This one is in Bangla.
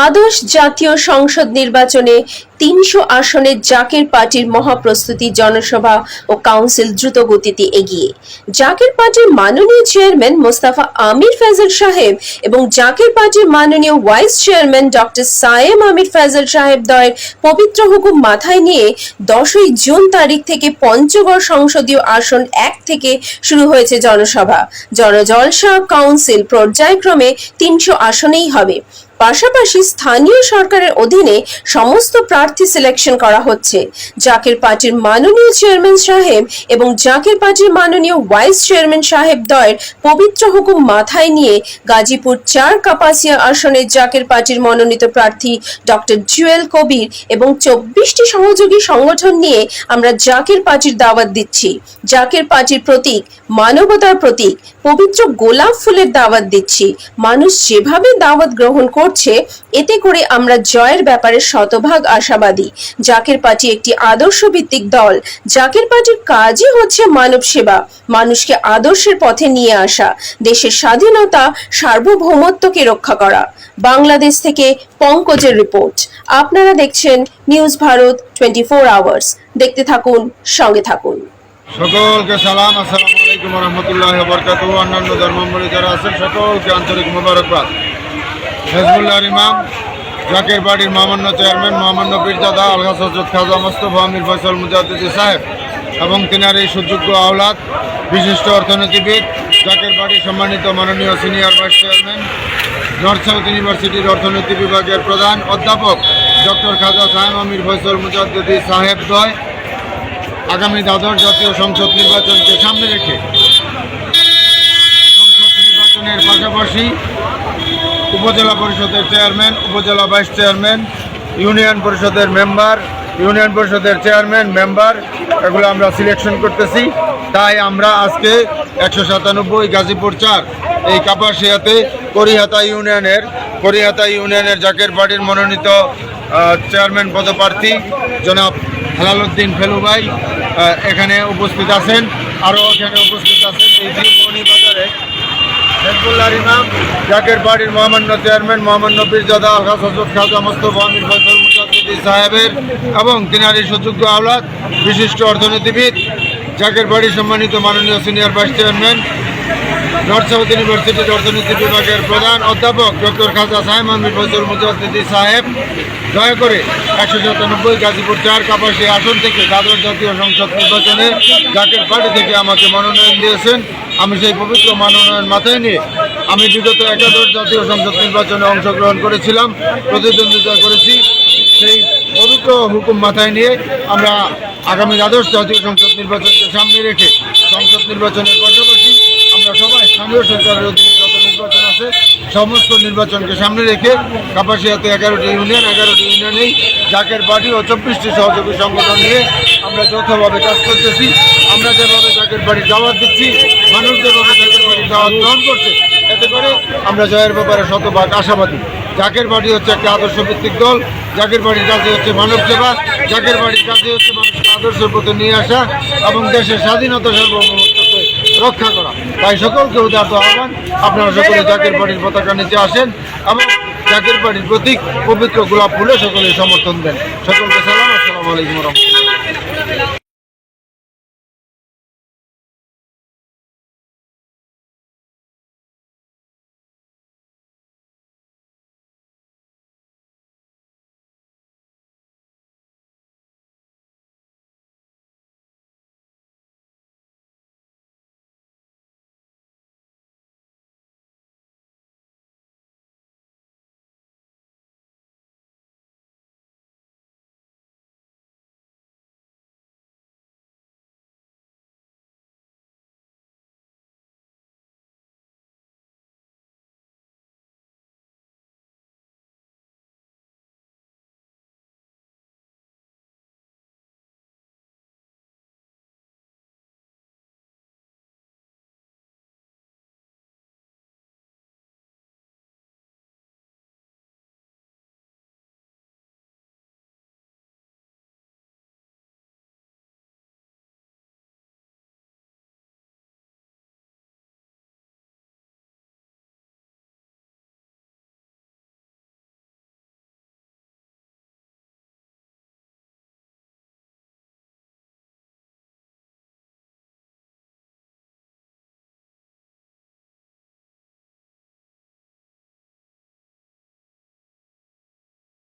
দ্বাদশ জাতীয় সংসদ নির্বাচনে ৩০০ আসনের জাকের পার্টির মহাপ্রস্তুতি জনসভা ও কাউন্সিল দ্রুত গতিতে এগিয়ে। জাকের পার্টির মাননীয় চেয়ারম্যান মোস্তফা আমির ফয়জল সাহেব এবং জাকের পার্টির মাননীয় ভাইস চেয়ারম্যান ডক্টর সায়েম আমির ফয়জল সাহেব দ্বয়ের পবিত্র হুকুম মাথায় নিয়ে ১০ই জুন তারিখ থেকে পঞ্চগড় সংসদীয় আসন ১ থেকে শুরু হয়েছে জনসভা। জনজলসা কাউন্সিল পর্যায়ক্রমে ৩০০ আসনেই হবে। পাশাপাশি স্থানীয় সরকারের অধীনে সমস্ত প্রার্থী সিলেকশন করা হচ্ছে। জাকের পার্টির মাননীয় চেয়ারম্যান সাহেব এবং জাকের পার্টির মাননীয় ভাইস চেয়ারম্যান সাহেব দ্বয়ের পবিত্র হুকুম মাথায় নিয়ে গাজীপুর ৪ কাপাসিয়া আসনে জাকের পার্টির মনোনীত প্রার্থী ডক্টর জুয়েল কবির এবং ২৪টি সহযোগী সংগঠন নিয়ে আমরা জাকের পার্টির দাওয়াত দিচ্ছি। জাকের পার্টির প্রতীক মানবতার প্রতীক, পবিত্র গোলাপ ফুলের দাওয়াত দিচ্ছি। মানুষ যেভাবে দাওয়াত গ্রহণ করছে, এতে করে আমরা জয়ের ব্যাপারে শতভাগ আশাবাদী। জাকের পার্টি একটি আদর্শ ভিত্তিক দল। জাকের পার্টির কাজই হচ্ছে মানব সেবা, মানুষকে আদর্শের পথে নিয়ে আসা, দেশের স্বাধীনতা সার্বভৌমত্বকে রক্ষা করা। বাংলাদেশ থেকে পঙ্কজের রিপোর্ট। আপনারা দেখছেন নিউজ ভারত 24 আওয়ার্স। দেখতে থাকুন, সঙ্গে থাকুন। সকলকে সালাম, আসসালামু আলাইকুম ওয়া রাহমাতুল্লাহি ওয়া বারাকাতুহু। অন্যান্য ধর্মাবলম্বী যারা আছেন সকলকে আন্তরিক মোবারকবাদ। হেজবুল্লাহর ইমাম, জাকের পার্টির মহামান্য চেয়ারম্যান মহামান্য পীরজাদা আলহাজ হযরত খাজা মোস্তফা আমির ফয়জল মুজাদ্দিদি সাহেব এবং তিনার এই সুযোগ্য আওলাদ, বিশিষ্ট অর্থনীতিবিদ, জাকের পার্টির সম্মানিত মাননীয় senior vice chairman, north south ইউনিভার্সিটির অর্থনীতি বিভাগের প্রধান অধ্যাপক ডক্টর খাজা সায়েম আমির ফয়জল মুজাদ্দিদি সাহেব দ্বয় আগামী দ্বাদশ জাতীয় সংসদ নির্বাচনকে সামনে রেখে সংসদ নির্বাচনের পাশাপাশি উপজেলা পরিষদের চেয়ারম্যান, উপজেলা ভাইস চেয়ারম্যান, ইউনিয়ন পরিষদের মেম্বার, ইউনিয়ন পরিষদের চেয়ারম্যান, মেম্বার, এগুলো আমরা সিলেকশন করতেছি। তাই আমরা আজকে ১৯৭ গাজীপুর ৪ এই কাপাসিয়াতে করিহাতা ইউনিয়নের জাকের পার্টির মনোনীত চেয়ারম্যান পদপ্রার্থী জনাব হেলাল উদ্দিন ফেলু ভাই এখানে উপস্থিত আছেন। আরও এখানে উপস্থিত আছেন এই ত্রিমোহনী বাজারে হেজবুল্লাহর ইমাম, জাকের পার্টির মহামান্য চেয়ারম্যান মহামান্য পীরজাদা আলহাজ হযরত খাজা মোস্তফা আমির ফয়জল মুজাদ্দিদি সাহেবের এবং তিনার এই সুযোগ্য আওলাদ, বিশিষ্ট অর্থনীতিবিদ, জাকের পার্টির সম্মানিত মাননীয় senior vice chairman, north south ইউনিভার্সিটির অর্থনীতি বিভাগের প্রধান অধ্যাপক ডক্টর খাজা সায়েম আমির ফয়জল মুজাদ্দিদি সাহেব দয়া করে ১৯৭ গাজীপুর ৪ কাপাসিয়া আসন থেকে দ্বাদশ জাতীয় সংসদ নির্বাচনে জাকের পার্টি থেকে আমাকে মনোনয়ন দিয়েছেন। আমি সেই পবিত্র মনোনয়ন মাথায় নিয়ে আমি বিগত একাদশ জাতীয় সংসদ নির্বাচনে অংশগ্রহণ করেছিলাম, প্রতিদ্বন্দ্বিতা করেছি। সেই পবিত্র হুকুম মাথায় নিয়ে আমরা আগামী দ্বাদশ জাতীয় সংসদ নির্বাচনকে সামনে রেখে সংসদ নির্বাচনের পাশাপাশি আমরা সবাই স্থানীয় সরকারের অধীনে যত নির্বাচন আছে সমস্ত নির্বাচনকে সামনে রেখে কাপাসিয়াতে 11টি ইউনিয়নেই জাকের পার্টি ও 24টি সহযোগী সংগঠন নিয়ে আমরা যৌথভাবে কাজ করতেছি। আমরা যেভাবে জাকের পার্টির দাওয়াত দিচ্ছি, মানুষ যেভাবে জাকের পার্টির দাওয়াত গ্রহণ করছে, এতে করে আমরা জয়ের ব্যাপারে শতভাগ আশাবাদী। জাকের পার্টি হচ্ছে একটা আদর্শ ভিত্তিক দল। জাকের পার্টির কাজে হচ্ছে মানব সেবা, জাকের পার্টির কাজে হচ্ছে মানুষকে আদর্শের পথে নিয়ে আসা এবং দেশের স্বাধীনতা সার্বভৌমত্বকে রক্ষা করা। তাই সকলকে উদারত আহ্বান, আপনারা সকলে জাকের পার্টির পতাকা নিচে আসেন এবং জাকের পার্টির প্রতীক পবিত্র গোলাপ ফুলে সকলে সমর্থন দেন। সকলকে সালাম, আসসালামু আলাইকুম ওয়া রাহমাতুল্লাহ।